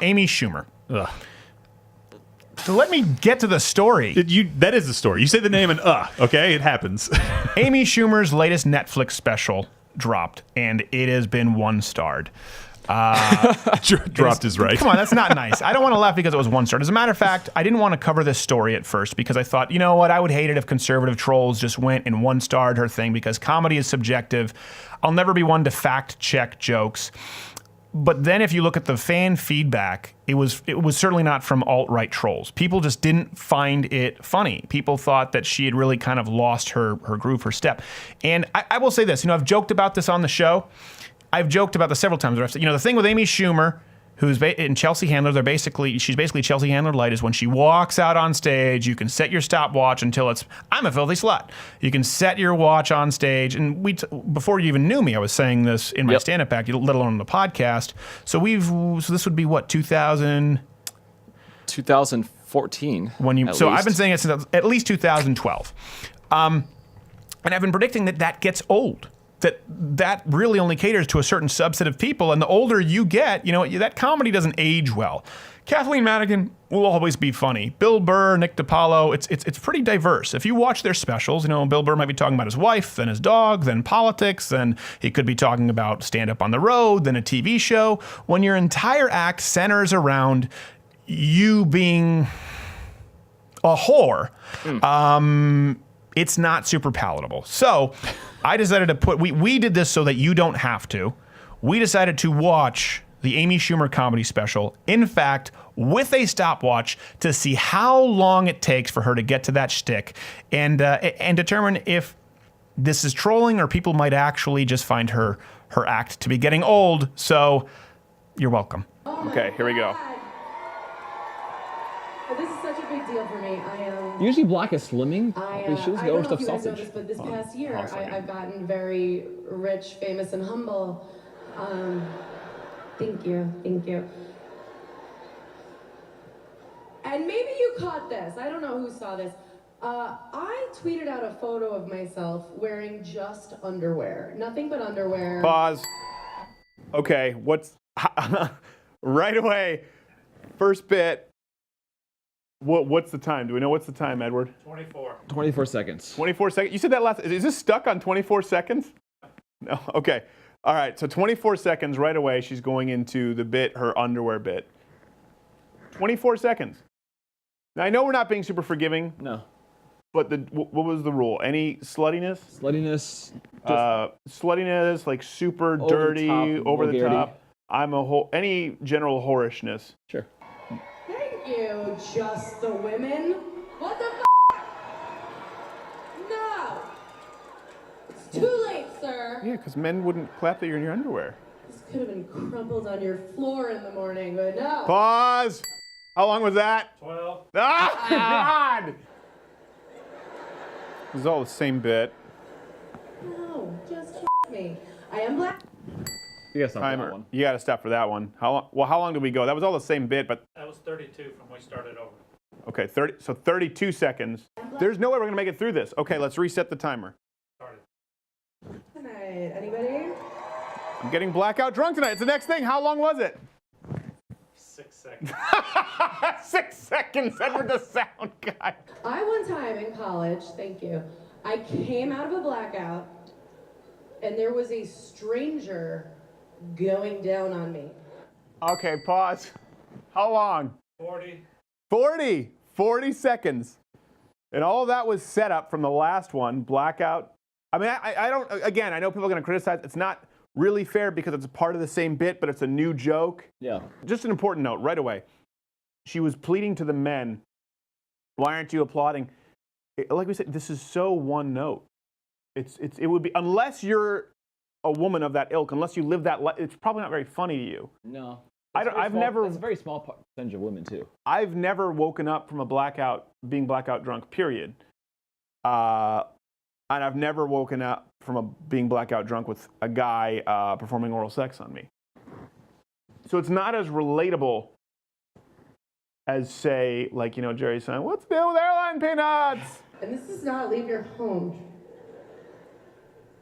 Amy Schumer. Ugh. So let me get to the story. That is the story. You say the name and okay, it happens. Amy Schumer's latest Netflix special dropped, and it has been 1-starred. Dropped is right. Come on, that's not nice. I don't want to laugh because it was 1-starred. As a matter of fact, I didn't want to cover this story at first because I thought, you know what, I would hate it if conservative trolls just went and 1-starred her thing because comedy is subjective. I'll never be one to fact check jokes. But then if you look at the fan feedback, it was certainly not from alt-right trolls. People just didn't find it funny. People thought that she had really kind of lost her groove, her step. And I will say this, I've joked about this on the show. I've joked about this several times. The thing with Amy Schumer, who's in Chelsea Handler, she's basically Chelsea Handler light, is when she walks out on stage, you can set your stopwatch until it's, I'm a filthy slut. You can set your watch on stage. And before you even knew me, I was saying this in my stand-up act, let alone on the podcast. So this would be what, 2014. I've been saying it since at least 2012. And I've been predicting that gets old. That really only caters to a certain subset of people, and the older you get, that comedy doesn't age well. Kathleen Madigan will always be funny. Bill Burr, Nick DiPaolo, it's pretty diverse. If you watch their specials, Bill Burr might be talking about his wife, then his dog, then politics, then he could be talking about stand-up on the road, then a TV show. When your entire act centers around you being a whore, it's not super palatable. So I decided to we did this so that you don't have to. We decided to watch the Amy Schumer comedy special, in fact, with a stopwatch to see how long it takes for her to get to that shtick and determine if this is trolling or people might actually just find her act to be getting old. So you're welcome. Okay, here we go. Well, this is such a big deal for me. Usually black is slimming. I She doesn't don't go know over if stuff you guys know sausage. this, but this past year, I've gotten very rich, famous, and humble. Thank you. And maybe you caught this. I don't know who saw this. I tweeted out a photo of myself wearing just underwear. Nothing but underwear. Pause. Okay, right away, first bit. What's the time? Do we know what's the time, Edward? 24 seconds. 24 seconds? You said that last. Is this stuck on 24 seconds? No. Okay. All right. So 24 seconds right away. She's going into the bit, her underwear bit. 24 seconds. Now I know we're not being super forgiving. No. But what was the rule? Any sluttiness? Sluttiness. Like super dirty, over the top. Any general whorishness. Sure. Thank you, just the women. What the f***? No. It's too late, sir. Yeah, because men wouldn't clap that you're in your underwear. This could have been crumpled on your floor in the morning, but no. Pause. How long was that? 12. Ah, God! It was all the same bit. No, just me. I am black. You gotta stop for that Timer. one. You got to stop for that one. How long did we go? That was all the same bit, but That was 32 from when we started over. okay, 32 seconds. There's no way we're gonna make it through this. Okay, let's reset the timer. Tonight, anybody? I'm getting blackout drunk tonight. It's the next thing. How long was it? 6 seconds. 6 seconds. Edward, the sound guy. I one time in college, thank you, I came out of a blackout and there was a stranger going down on me. Okay, pause. How long? 40. 40 seconds. And all of that was set up from the last one, blackout. I mean, I don't, again, I know people are going to criticize. It's not really fair because it's a part of the same bit, but it's a new joke. Yeah. Just an important note right away. She was pleading to the men, why aren't you applauding? Like we said, this is so one note. It would be, unless you're a woman of that ilk, unless you live that life, it's probably not very funny to you. No. It's a very small percentage of women too. I've never woken up from a blackout, being blackout drunk, period. And I've never woken up from being blackout drunk with a guy performing oral sex on me. So it's not as relatable as, say, like, Jerry's saying, what's the deal with airline peanuts? And this is not leave your home.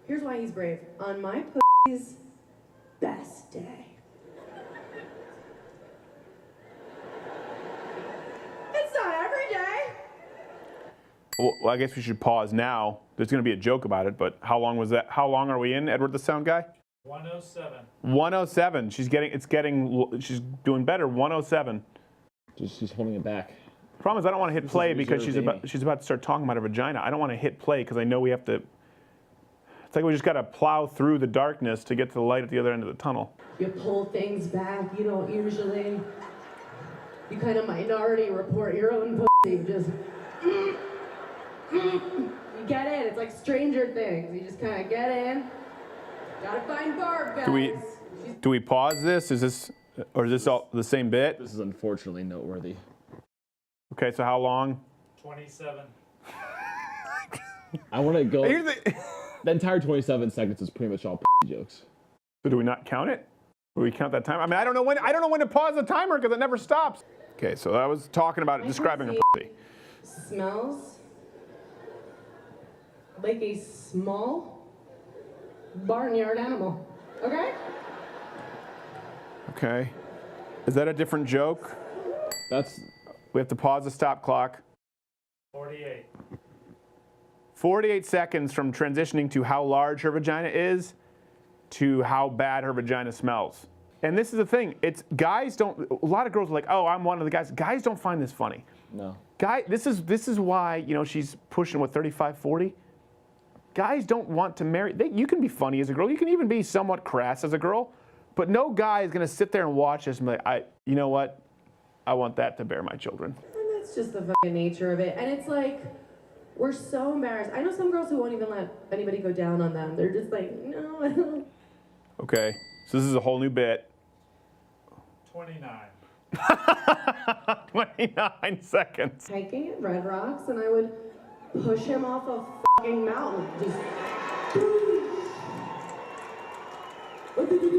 Here's why he's brave. On my pussy's best day. Well, I guess we should pause now. There's going to be a joke about it, but how long was that? How long are we in, Edward the sound guy? 107. 107. She's doing better. 107. She's holding it back. Problem is, I don't want to hit play because reserved, she's about to start talking about her vagina. I don't want to hit play because I know we have to. It's like we just got to plow through the darkness to get to the light at the other end of the tunnel. You pull things back, you don't usually. You kind of minority report your own pussy. Just. You get in. It's like Stranger Things. You just kind of get in. Gotta find Barb, guys. Do we pause this? Is this all the same bit? This is unfortunately noteworthy. Okay, so how long? 27. I want to go. Here's the- The entire 27 seconds is pretty much all jokes. So do we not count it? Do we count that time? I mean, I don't know when to pause the timer because it never stops. Okay, so I was talking about it, describing her pussy. Smells like a small barnyard animal. Okay? Okay. Is that a different joke? We have to pause the stop clock. 48. 48 seconds from transitioning to how large her vagina is to how bad her vagina smells. And this is the thing. It's guys don't. A lot of girls are like, "Oh, I'm one of the guys." Guys don't find this funny. No. This is why she's pushing 35, 40. Guys don't want to marry. You can be funny as a girl. You can even be somewhat crass as a girl, but no guy is going to sit there and watch this and be like, you know what? I want that to bear my children. And that's just the fucking nature of it. And it's like, we're so embarrassed. I know some girls who won't even let anybody go down on them. They're just like, no, I don't. Okay, so this is a whole new bit. 29. 29 seconds. Hiking at Red Rocks, and I would push him off a fucking mountain. Just.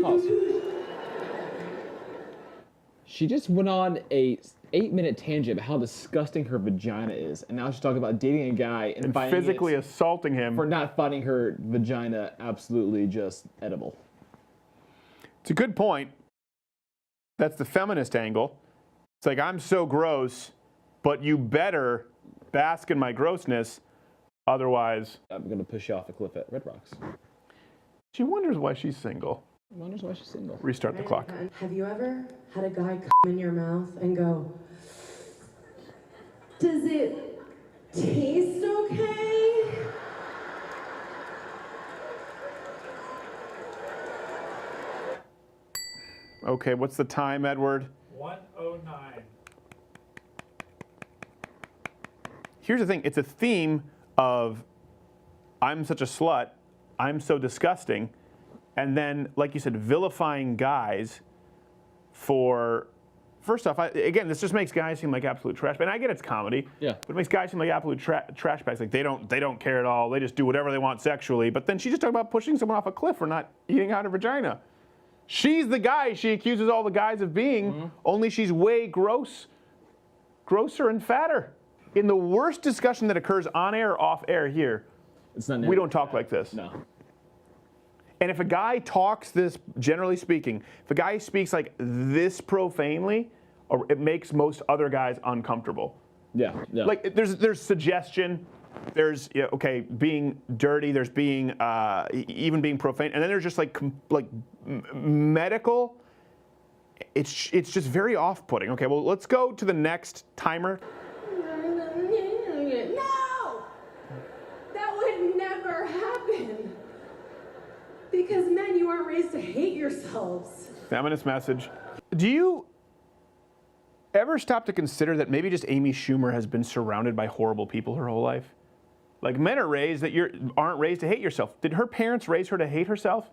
Pause. She just went on a 8-minute tangent about how disgusting her vagina is, and now she's talking about dating a guy and finding Physically assaulting him. for not finding her vagina absolutely just edible. It's a good point. That's the feminist angle. It's like, I'm so gross, but you better bask in my grossness, otherwise. I'm gonna push you off a cliff at Red Rocks. She wonders why she's single. Wonders why she's single. Restart the clock. Have you ever had a guy come in your mouth and go, does it taste okay? Okay, what's the time, Edward? 109. Here's the thing. It's a theme of I'm such a slut, I'm so disgusting, and then, like you said, vilifying guys for, first off, again, this just makes guys seem like absolute trash. And I get it's comedy, Yeah. but it makes guys seem like absolute trash bags. Like they don't care at all. They just do whatever they want sexually. But then she just talked about pushing someone off a cliff for not eating out her vagina. She's the guy she accuses all the guys of being, only she's way grosser and fatter. In the worst discussion that occurs on air or off air here, It's not. we don't talk like this. No. And if a guy talks this, generally speaking, if a guy speaks like this profanely, or it makes most other guys uncomfortable. Yeah. Yeah. Like there's suggestion, there's being dirty, there's being even being profane, and then there's just like medical. It's just very off-putting. Okay, well let's go to the next timer. No! That would never happen. Because men, you aren't raised to hate yourselves. Feminist message. Do you ever stop to consider that maybe just Amy Schumer has been surrounded by horrible people her whole life? Like men are raised that aren't raised to hate yourself. Did her parents raise her to hate herself?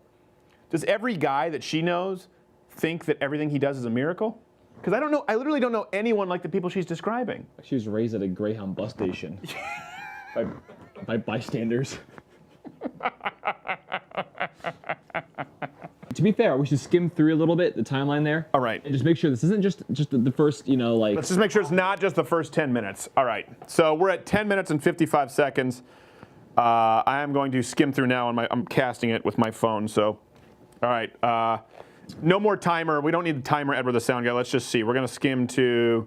Does every guy that she knows think that everything he does is a miracle? Because I don't know. I literally don't know anyone like the people she's describing. She was raised at a Greyhound bus station by bystanders. To be fair, we should skim through a little bit the timeline there. All right. And just make sure this isn't just the first, Let's just make sure it's not just the first 10 minutes. All right. So we're at 10 minutes and 55 seconds. I am going to skim through now. I'm casting it with my phone. So, all right. No more timer. We don't need the timer, Edward the sound guy. Let's just see. We're going to skim to.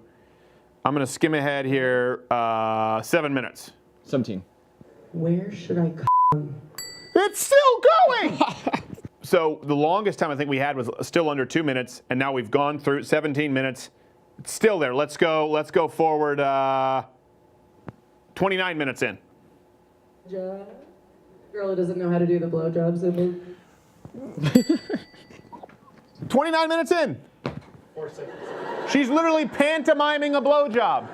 I'm going to skim ahead here. 7 minutes. 17. Where should I It's still going. So the longest time I think we had was still under 2 minutes, and now we've gone through 17 minutes. It's still there. Let's go forward. 29 minutes in. Girl who doesn't know how to do the blowjob symbol. 29 minutes in. 4 seconds. She's literally pantomiming a blowjob.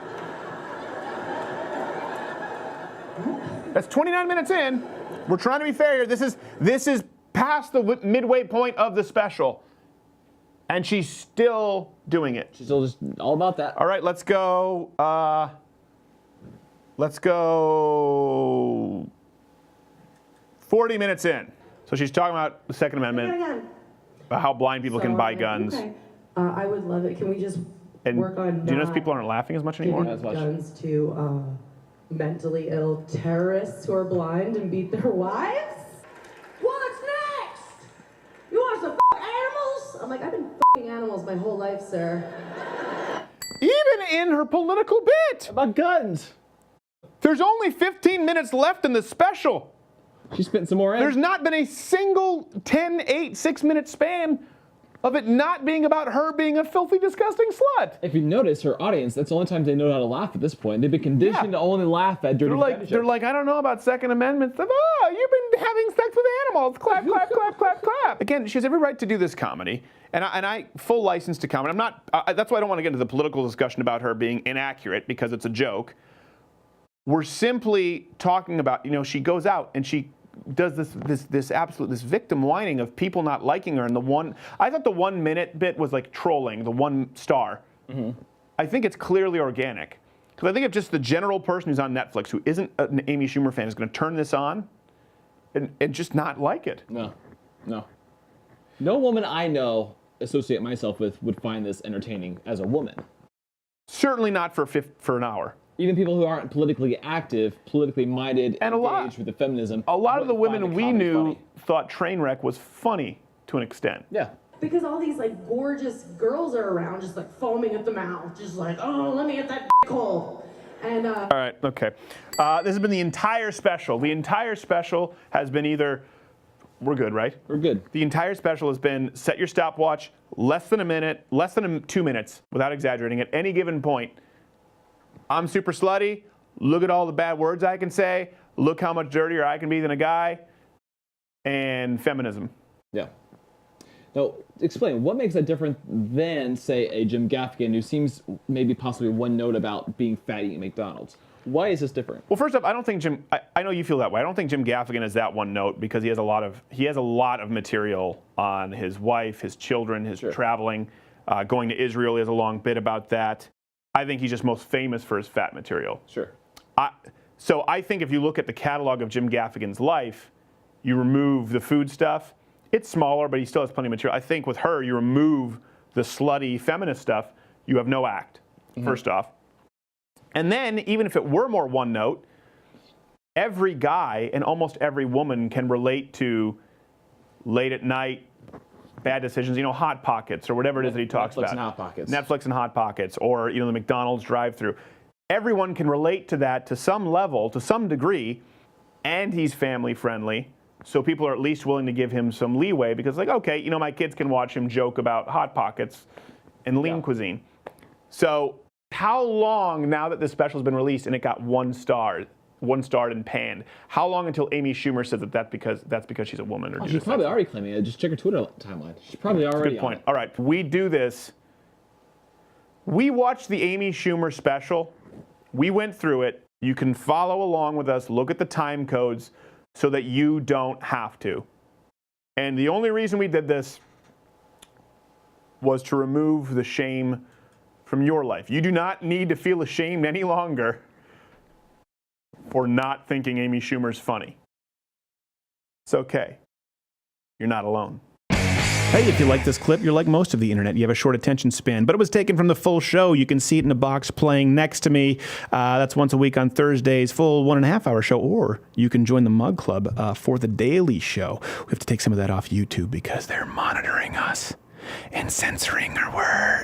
That's 29 minutes in. We're trying to be fair here. This is past the midway point of the special, and she's still doing it. She's still just all about that. All right, let's go. Let's go 40 minutes in. So she's talking about the Second Amendment, about how blind people can buy guns. Okay. I would love it. Can we just And work on do you notice not people aren't laughing as much anymore? giving guns to mentally ill terrorists who are blind and beat their wives? What's next? You want some animals? I'm like, I've been animals my whole life, sir. Even in her political bit. About guns. There's only 15 minutes left in the special. She spent some more in. There's not been a single 10, 8, 6 minute span of it not being about her being a filthy, disgusting slut. If you notice, her audience, that's the only time they know how to laugh at this point. They've been conditioned to only laugh at dirty They're like, I don't know about Second Amendment stuff. Oh, you've been having sex with animals. Clap, clap, clap, clap, clap. Again, she has every right to do this comedy. And I full license to comment. I'm not, that's why I don't want to get into the political discussion about her being inaccurate, because it's a joke. We're simply talking about, she goes out and she does this victim whining of people not liking her. And I thought the 1 minute bit was like trolling, the 1 star. Mm-hmm. I think it's clearly organic. Because I think if just the general person who's on Netflix who isn't an Amy Schumer fan is going to turn this on and just not like it. No. No woman I know, associate myself with, would find this entertaining as a woman. Certainly not for an hour. Even people who aren't politically active, politically minded, And engaged with the feminism. A lot of the wouldn't women find we the knew comedy thought Trainwreck was funny to an extent. funny. Yeah. Because all these like gorgeous girls are around, just like foaming at the mouth, just like, oh, let me get that hole. And All right, okay. This has been the entire special. The entire special has been either, we're good, right? We're good. The entire special has been set your stopwatch, less than a minute, less than 2 minutes, without exaggerating, at any given point. I'm super slutty. Look at all the bad words I can say. Look how much dirtier I can be than a guy. And feminism. Yeah. Now, explain, what makes that different than, say, a Jim Gaffigan who seems maybe possibly one note about being fat eating McDonald's? Why is this different? Well, first off, I don't think I know you feel that way. I don't think Jim Gaffigan is that one note because he has a lot of material on his wife, his children, his traveling, going to Israel. He has a long bit about that. I think he's just most famous for his fat material. Sure. So I think if you look at the catalog of Jim Gaffigan's life, you remove the food stuff. It's smaller, but he still has plenty of material. I think with her, you remove the slutty feminist stuff, you have no act, first off. And then, even if it were more one note, every guy and almost every woman can relate to late at night, bad decisions, Hot Pockets or whatever it is that he talks about. Netflix and Hot Pockets. Netflix and Hot Pockets, or the McDonald's drive-thru. Everyone can relate to that to some level, to some degree, and he's family friendly. So people are at least willing to give him some leeway because, okay, my kids can watch him joke about Hot Pockets and lean cuisine. So how long, now that this special has been released and it got 1 star and panned, how long until Amy Schumer says that's because she's a woman? Or She's probably already claiming it. Just check her Twitter timeline. She's probably already Good point. on it. All right, we do this. We watched the Amy Schumer special. We went through it. You can follow along with us, look at the time codes so that you don't have to. And the only reason we did this was to remove the shame from your life. You do not need to feel ashamed any longer for not thinking Amy Schumer's funny. It's okay. You're not alone. Hey, if you like this clip, you're like most of the internet. You have a short attention span, but it was taken from the full show. You can see it in a box playing next to me. That's once a week on Thursdays, full 1.5 hour show, or you can join the Mug Club for the daily show. We have to take some of that off YouTube because they're monitoring us and censoring our words.